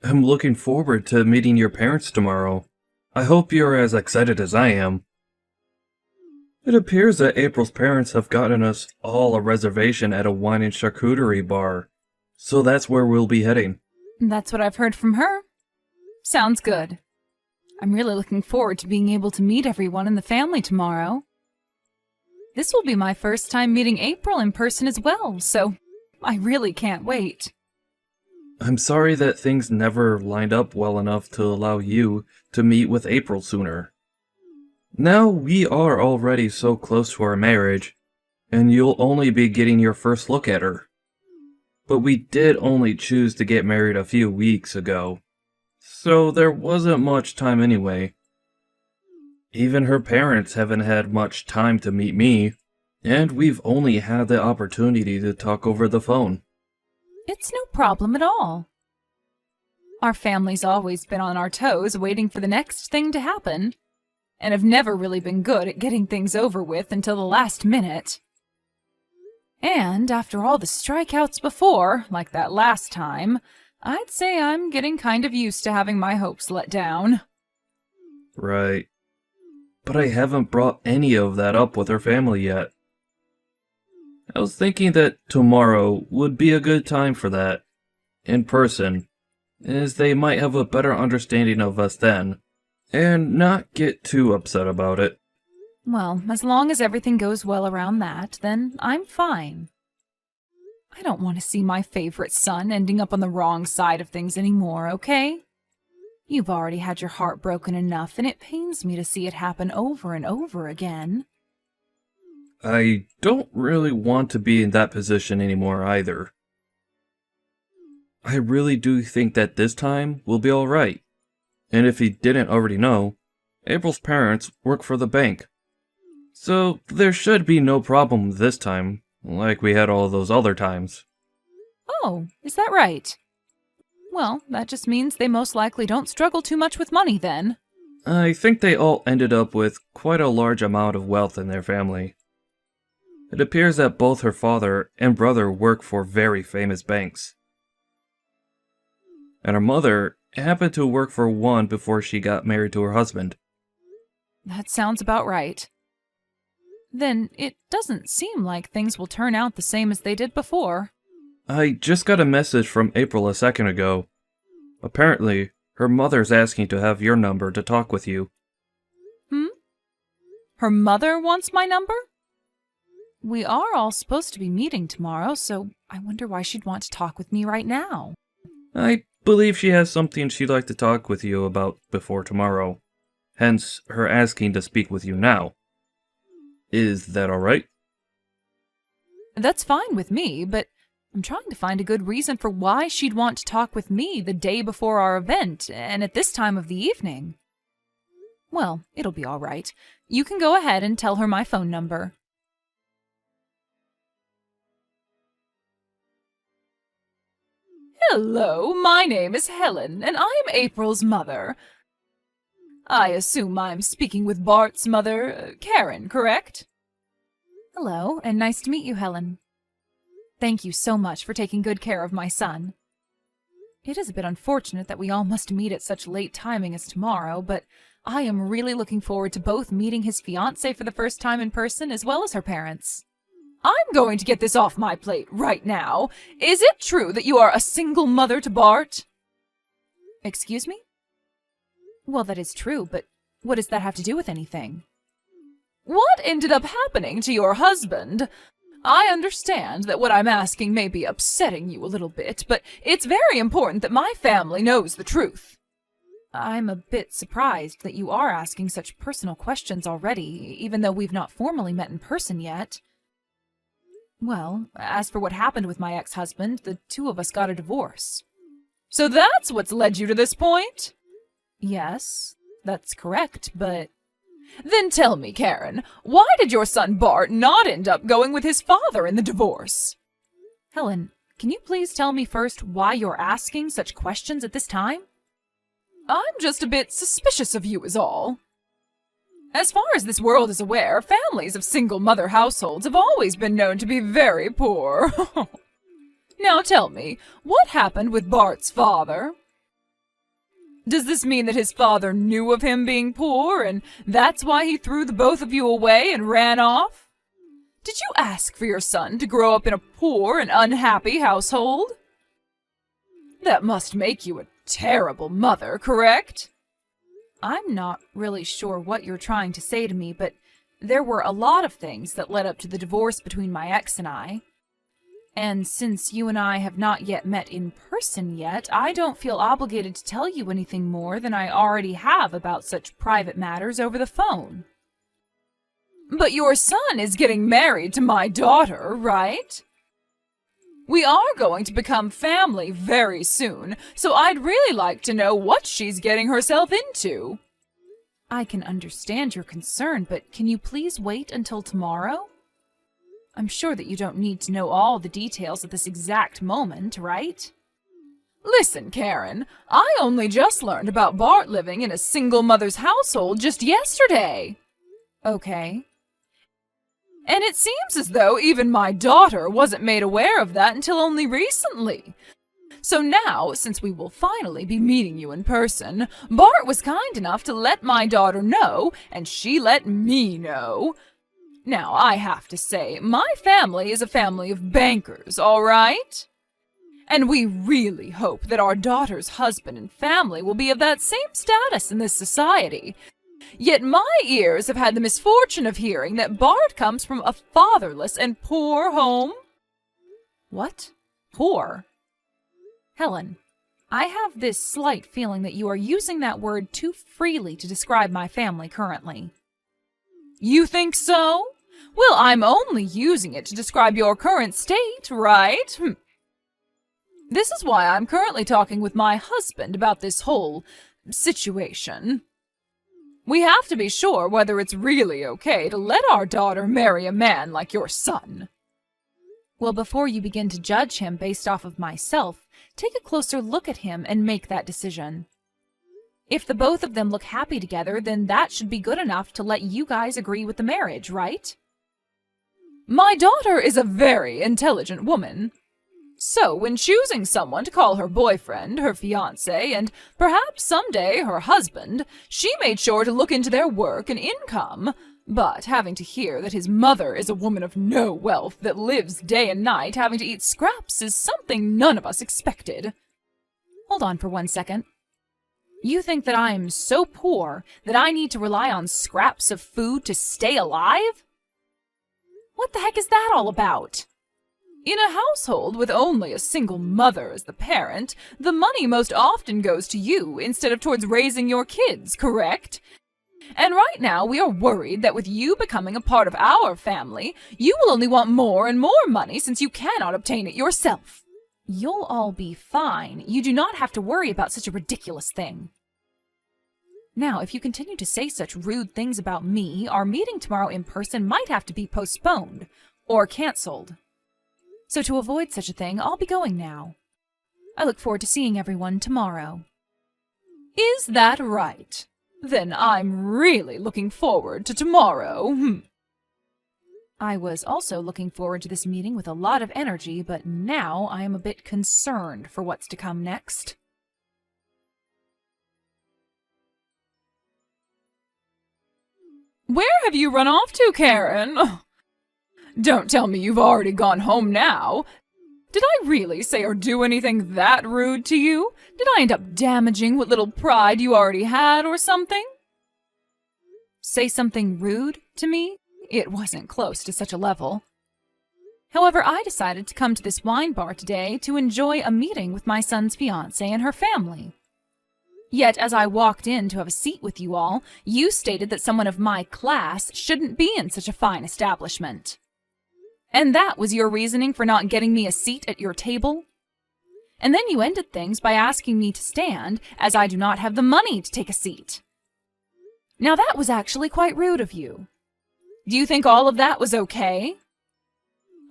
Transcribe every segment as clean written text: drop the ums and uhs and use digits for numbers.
I'm looking forward to meeting your parents tomorrow. I hope you're as excited as I am. It appears that April's parents have gotten us all a reservation at a wine and charcuterie bar, so that's where we'll be heading. That's what I've heard from her. Sounds good. I'm really looking forward to being able to meet everyone in the family tomorrow. This will be my first time meeting April in person as well, so I really can't wait. I'm sorry that things never lined up well enough to allow you to meet with April sooner. Now we are already so close to our marriage, and you'll only be getting your first look at her. But we did only choose to get married a few weeks ago, so there wasn't much time anyway. Even her parents haven't had much time to meet me, and we've only had the opportunity to talk over the phone. It's no problem at all. Our family's always been on our toes waiting for the next thing to happen, and have never really been good at getting things over with until the last minute. And after all the strikeouts before, like that last time, I'd say I'm getting kind of used to having my hopes let down. Right. But I haven't brought any of that up with her family yet. I was thinking that tomorrow would be a good time for that, in person, as they might have a better understanding of us then, and not get too upset about it. Well, as long as everything goes well around that, then I'm fine. I don't want to see my favorite son ending up on the wrong side of things anymore, okay? You've already had your heart broken enough, and it pains me to see it happen over and over again. I don't really want to be in that position anymore either. I really do think that this time will be alright. And if you didn't already know, April's parents work for the bank. So there should be no problem this time, like we had all those other times. Oh, is that right? Well, that just means they most likely don't struggle too much with money then. I think they all ended up with quite a large amount of wealth in their family. It appears that both her father and brother work for very famous banks. And her mother happened to work for one before she got married to her husband. That sounds about right. Then it doesn't seem like things will turn out the same as they did before. I just got a message from April a second ago. Apparently, her mother's asking to have your number to talk with you. Her mother wants my number? We are all supposed to be meeting tomorrow, so I wonder why she'd want to talk with me right now. I believe she has something she'd like to talk with you about before tomorrow. Hence, her asking to speak with you now. Is that alright? That's fine with me, but I'm trying to find a good reason for why she'd want to talk with me the day before our event, and at this time of the evening. Well, it'll be all right. You can go ahead and tell her my phone number. Hello, my name is Helen, and I'm April's mother. I assume I'm speaking with Bart's mother, Karen, correct? Hello, and nice to meet you, Helen. Thank you so much for taking good care of my son. It is a bit unfortunate that we all must meet at such late timing as tomorrow, but I am really looking forward to both meeting his fiancée for the first time in person as well as her parents. I'm going to get this off my plate right now. Is it true that you are a single mother to Bart? Excuse me? Well, that is true, but what does that have to do with anything? What ended up happening to your husband? I understand that what I'm asking may be upsetting you a little bit, but it's very important that my family knows the truth. I'm a bit surprised that you are asking such personal questions already, even though we've not formally met in person yet. Well, as for what happened with my ex-husband, the two of us got a divorce. So that's what's led you to this point? Yes, that's correct, but... Then tell me, Karen, why did your son Bart not end up going with his father in the divorce? Helen, can you please tell me first why you're asking such questions at this time? I'm just a bit suspicious of you is all. As far as this world is aware, families of single-mother households have always been known to be very poor. Now tell me, what happened with Bart's father? Does this mean that his father knew of him being poor, and that's why he threw the both of you away and ran off? Did you ask for your son to grow up in a poor and unhappy household? That must make you a terrible mother, correct? I'm not really sure what you're trying to say to me, but there were a lot of things that led up to the divorce between my ex and I. And since you and I have not yet met in person yet, I don't feel obligated to tell you anything more than I already have about such private matters over the phone. But your son is getting married to my daughter, right? We are going to become family very soon, so I'd really like to know what she's getting herself into. I can understand your concern, but can you please wait until tomorrow? I'm sure that you don't need to know all the details at this exact moment, right? Listen, Karen, I only just learned about Bart living in a single mother's household just yesterday. Okay. And it seems as though even my daughter wasn't made aware of that until only recently. So now, since we will finally be meeting you in person, Bart was kind enough to let my daughter know, and she let me know. Now, I have to say, my family is a family of bankers, all right? And we really hope that our daughter's husband and family will be of that same status in this society. Yet my ears have had the misfortune of hearing that Bart comes from a fatherless and poor home. What? Poor? Helen, I have this slight feeling that you are using that word too freely to describe my family currently. You think so? Well, I'm only using it to describe your current state, right? This is why I'm currently talking with my husband about this whole situation. We have to be sure whether it's really okay to let our daughter marry a man like your son. Well, before you begin to judge him based off of myself, take a closer look at him and make that decision. If the both of them look happy together, then that should be good enough to let you guys agree with the marriage, right? My daughter is a very intelligent woman. So, when choosing someone to call her boyfriend, her fiancé, and perhaps someday her husband, she made sure to look into their work and income. But having to hear that his mother is a woman of no wealth that lives day and night having to eat scraps is something none of us expected. Hold on for 1 second. You think that I'm so poor that I need to rely on scraps of food to stay alive? What the heck is that all about? In a household with only a single mother as the parent, the money most often goes to you instead of towards raising your kids, correct? And right now we are worried that with you becoming a part of our family, you will only want more and more money since you cannot obtain it yourself. You'll all be fine. You do not have to worry about such a ridiculous thing. Now, if you continue to say such rude things about me, our meeting tomorrow in person might have to be postponed or canceled. So to avoid such a thing, I'll be going now. I look forward to seeing everyone tomorrow. Is that right? Then I'm really looking forward to tomorrow. I was also looking forward to this meeting with a lot of energy, but now I am a bit concerned for what's to come next. Where have you run off to, Karen? Don't tell me you've already gone home now. Did I really say or do anything that rude to you? Did I end up damaging what little pride you already had or something? Say something rude to me? It wasn't close to such a level. However, I decided to come to this wine bar today to enjoy a meeting with my son's fiancée and her family. Yet, as I walked in to have a seat with you all, you stated that someone of my class shouldn't be in such a fine establishment. And that was your reasoning for not getting me a seat at your table? And then you ended things by asking me to stand, as I do not have the money to take a seat. Now that was actually quite rude of you. Do you think all of that was okay?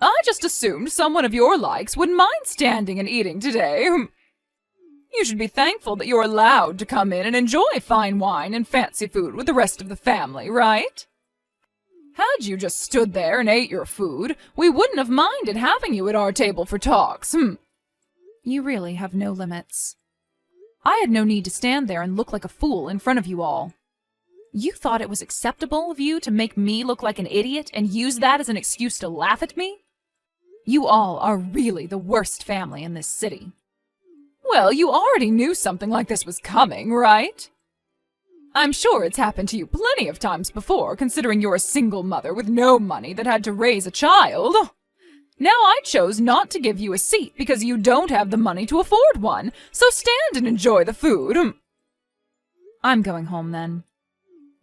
I just assumed someone of your likes wouldn't mind standing and eating today. You should be thankful that you're allowed to come in and enjoy fine wine and fancy food with the rest of the family, right? Had you just stood there and ate your food, we wouldn't have minded having you at our table for talks. You really have no limits. I had no need to stand there and look like a fool in front of you all. You thought it was acceptable of you to make me look like an idiot and use that as an excuse to laugh at me? You all are really the worst family in this city. Well, you already knew something like this was coming, right? I'm sure it's happened to you plenty of times before, considering you're a single mother with no money that had to raise a child. Now I chose not to give you a seat because you don't have the money to afford one, so stand and enjoy the food. I'm going home then.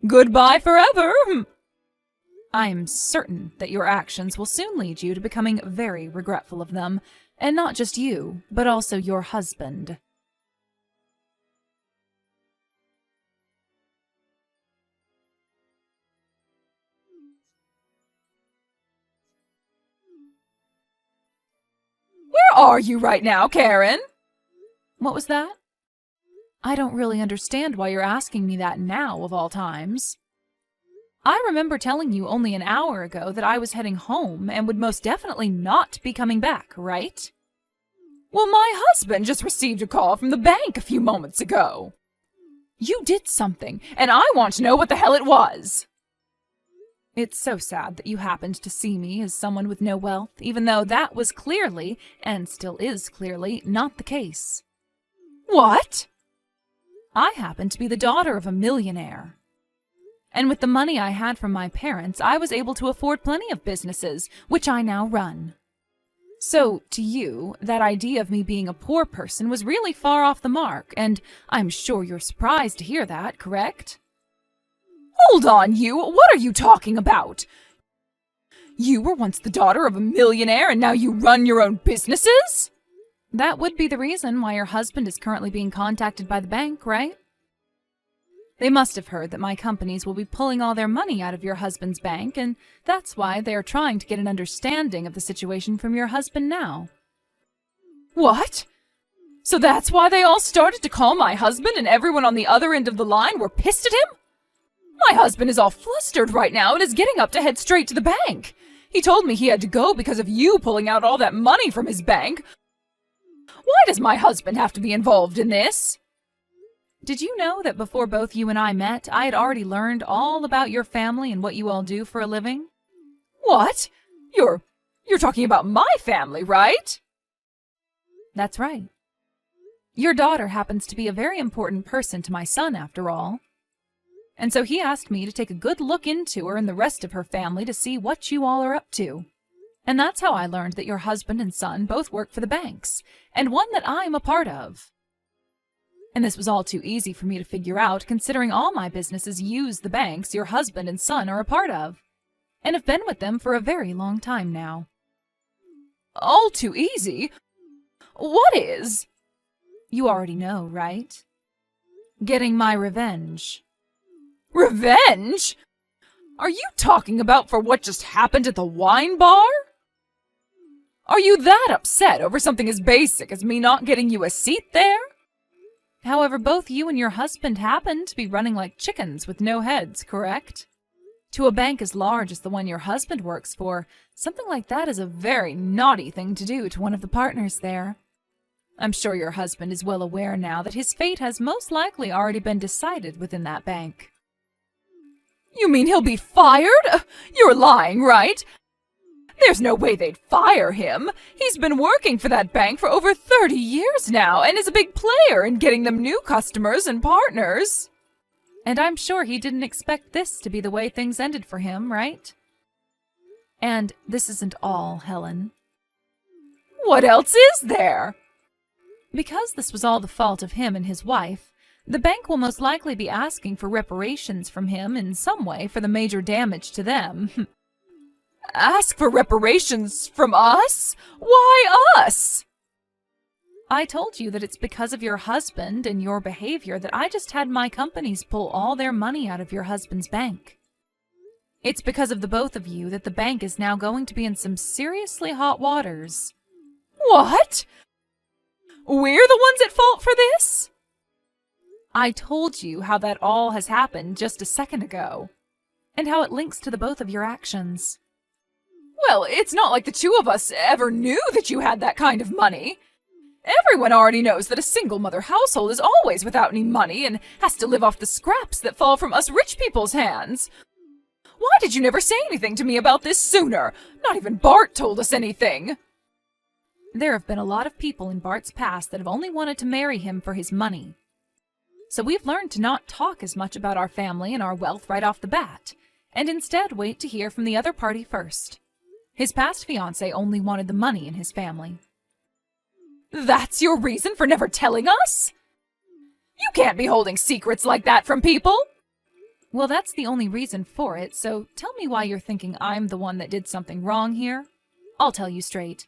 Goodbye forever. I am certain that your actions will soon lead you to becoming very regretful of them, and not just you, but also your husband. Where are you right now, Karen? What was that? I don't really understand why you're asking me that now, of all times. I remember telling you only an hour ago that I was heading home and would most definitely not be coming back, right? Well, my husband just received a call from the bank a few moments ago. You did something, and I want to know what the hell it was. It's so sad that you happened to see me as someone with no wealth, even though that was clearly, and still is clearly, not the case. What? I happen to be the daughter of a millionaire. And with the money I had from my parents, I was able to afford plenty of businesses, which I now run. So, to you, that idea of me being a poor person was really far off the mark, and I'm sure you're surprised to hear that, correct? Hold on, you! What are you talking about? You were once the daughter of a millionaire, and now you run your own businesses? That would be the reason why your husband is currently being contacted by the bank, right? They must have heard that my companies will be pulling all their money out of your husband's bank, and that's why they are trying to get an understanding of the situation from your husband now. What? So that's why they all started to call my husband and everyone on the other end of the line were pissed at him? My husband is all flustered right now and is getting up to head straight to the bank. He told me he had to go because of you pulling out all that money from his bank. Why does my husband have to be involved in this? Did you know that before both you and I met, I had already learned all about your family and what you all do for a living? What? You're talking about my family, right? That's right. Your daughter happens to be a very important person to my son, after all. And so he asked me to take a good look into her and the rest of her family to see what you all are up to. And that's how I learned that your husband and son both work for the banks, and one that I'm a part of. And this was all too easy for me to figure out, considering all my businesses use the banks your husband and son are a part of, and have been with them for a very long time now. All too easy? What is? You already know, right? Getting my revenge. Revenge? Are you talking about for what just happened at the wine bar? Are you that upset over something as basic as me not getting you a seat there? However, both you and your husband happen to be running like chickens with no heads, correct? To a bank as large as the one your husband works for, something like that is a very naughty thing to do to one of the partners there. I'm sure your husband is well aware now that his fate has most likely already been decided within that bank. You mean he'll be fired? You're lying, right? There's no way they'd fire him. He's been working for that bank for over 30 years now and is a big player in getting them new customers and partners. And I'm sure he didn't expect this to be the way things ended for him, right? And this isn't all, Helen. What else is there? Because this was all the fault of him and his wife, the bank will most likely be asking for reparations from him in some way for the major damage to them. Ask for reparations from us? Why us? I told you that it's because of your husband and your behavior that I just had my companies pull all their money out of your husband's bank. It's because of the both of you that the bank is now going to be in some seriously hot waters. What? We're the ones at fault for this? I told you how that all has happened just a second ago, and how it links to the both of your actions. Well, it's not like the two of us ever knew that you had that kind of money. Everyone already knows that a single-mother household is always without any money and has to live off the scraps that fall from us rich people's hands. Why did you never say anything to me about this sooner? Not even Bart told us anything. There have been a lot of people in Bart's past that have only wanted to marry him for his money. So we've learned to not talk as much about our family and our wealth right off the bat, and instead wait to hear from the other party first. His past fiancée only wanted the money in his family. That's your reason for never telling us? You can't be holding secrets like that from people. Well, that's the only reason for it, so tell me why you're thinking I'm the one that did something wrong here. I'll tell you straight.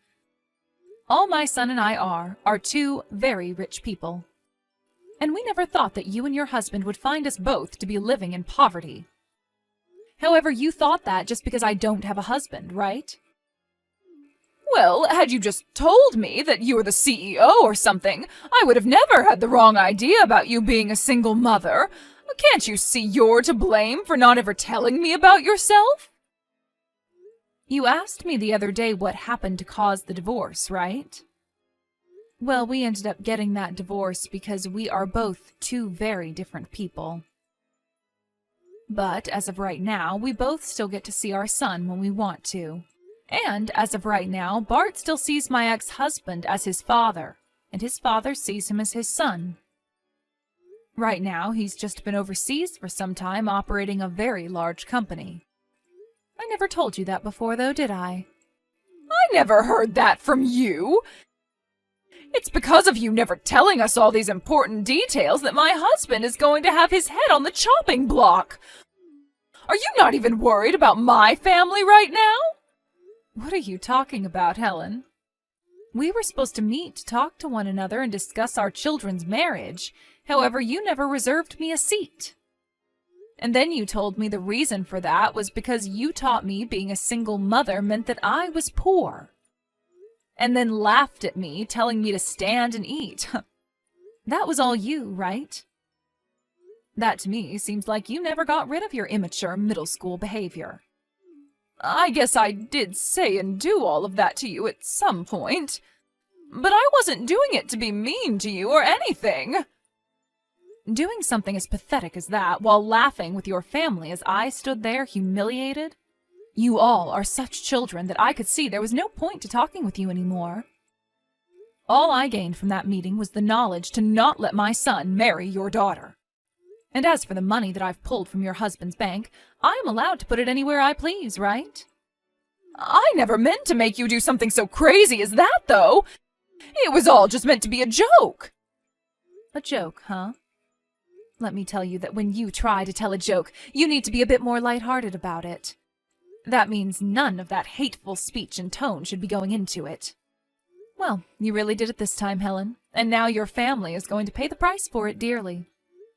All my son and I are two very rich people. And we never thought that you and your husband would find us both to be living in poverty. However, you thought that just because I don't have a husband, right? Well, had you just told me that you were the CEO or something, I would have never had the wrong idea about you being a single mother. Can't you see you're to blame for not ever telling me about yourself? You asked me the other day what happened to cause the divorce, right? Well, we ended up getting that divorce because we are both two very different people. But as of right now, we both still get to see our son when we want to. And as of right now, Bart still sees my ex-husband as his father, and his father sees him as his son. Right now, he's just been overseas for some time operating a very large company. I never told you that before, though, did I? I never heard that from you! It's because of you never telling us all these important details that my husband is going to have his head on the chopping block. Are you not even worried about my family right now? What are you talking about, Helen? We were supposed to meet to talk to one another and discuss our children's marriage. However, you never reserved me a seat. And then you told me the reason for that was because you taught me being a single mother meant that I was poor. And then laughed at me, telling me to stand and eat. That was all you, right? That to me seems like you never got rid of your immature middle school behavior. I guess I did say and do all of that to you at some point. But I wasn't doing it to be mean to you or anything. Doing something as pathetic as that while laughing with your family as I stood there humiliated? You all are such children that I could see there was no point to talking with you anymore. All I gained from that meeting was the knowledge to not let my son marry your daughter. And as for the money that I've pulled from your husband's bank, I am allowed to put it anywhere I please, right? I never meant to make you do something so crazy as that, though. It was all just meant to be a joke. A joke, huh? Let me tell you that when you try to tell a joke, you need to be a bit more lighthearted about it. That means none of that hateful speech and tone should be going into it. Well, you really did it this time, Helen, and now your family is going to pay the price for it dearly.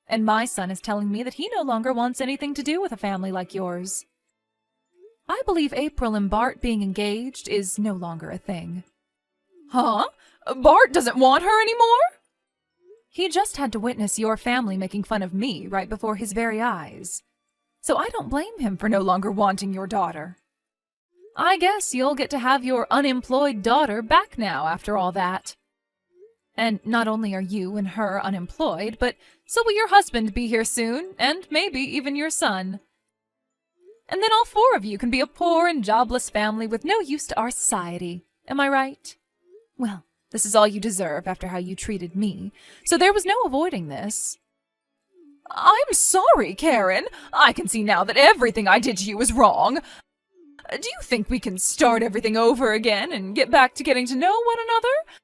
And my son is telling me that he no longer wants anything to do with a family like yours. I believe April and Bart being engaged is no longer a thing. Huh? Bart doesn't want her anymore? He just had to witness your family making fun of me right before his very eyes. So I don't blame him for no longer wanting your daughter. I guess you'll get to have your unemployed daughter back now after all that. And not only are you and her unemployed, but so will your husband be here soon, and maybe even your son. And then all four of you can be a poor and jobless family with no use to our society. Am I right? Well, this is all you deserve after how you treated me, so there was no avoiding this. I'm sorry, Karen. I can see now that everything I did to you was wrong. Do you think we can start everything over again and get back to getting to know one another?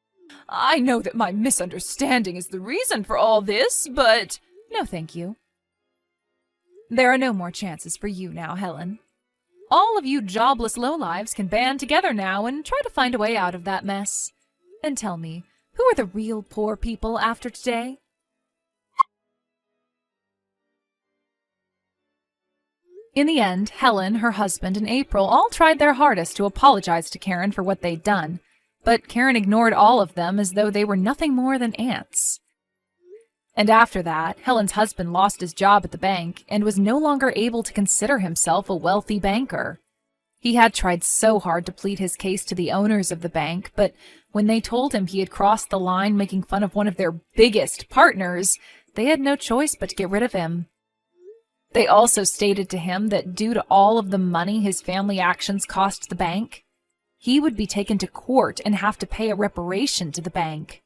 I know that my misunderstanding is the reason for all this, but... No, thank you. There are no more chances for you now, Helen. All of you jobless lowlives can band together now and try to find a way out of that mess. And tell me, who are the real poor people after today? In the end, Helen, her husband, and April all tried their hardest to apologize to Karen for what they'd done, but Karen ignored all of them as though they were nothing more than ants. And after that, Helen's husband lost his job at the bank and was no longer able to consider himself a wealthy banker. He had tried so hard to plead his case to the owners of the bank, but When they told him he had crossed the line making fun of one of their biggest partners, they had no choice but to get rid of him. They also stated to him that due to all of the money his family actions cost the bank, he would be taken to court and have to pay a reparation to the bank.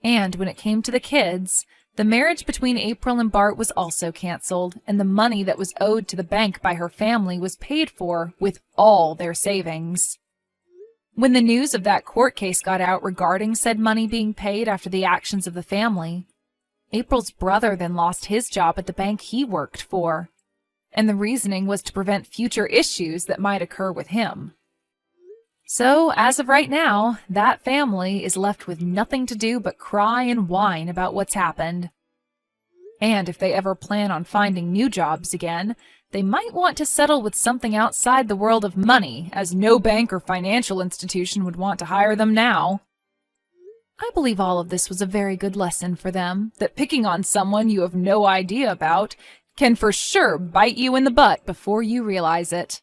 And when it came to the kids, the marriage between April and Bart was also canceled, and the money that was owed to the bank by her family was paid for with all their savings. When the news of that court case got out regarding said money being paid after the actions of the family, April's brother then lost his job at the bank he worked for, and the reasoning was to prevent future issues that might occur with him. So, as of right now, that family is left with nothing to do but cry and whine about what's happened. And if they ever plan on finding new jobs again, they might want to settle with something outside the world of money, as no bank or financial institution would want to hire them now. I believe all of this was a very good lesson for them, that picking on someone you have no idea about can for sure bite you in the butt before you realize it.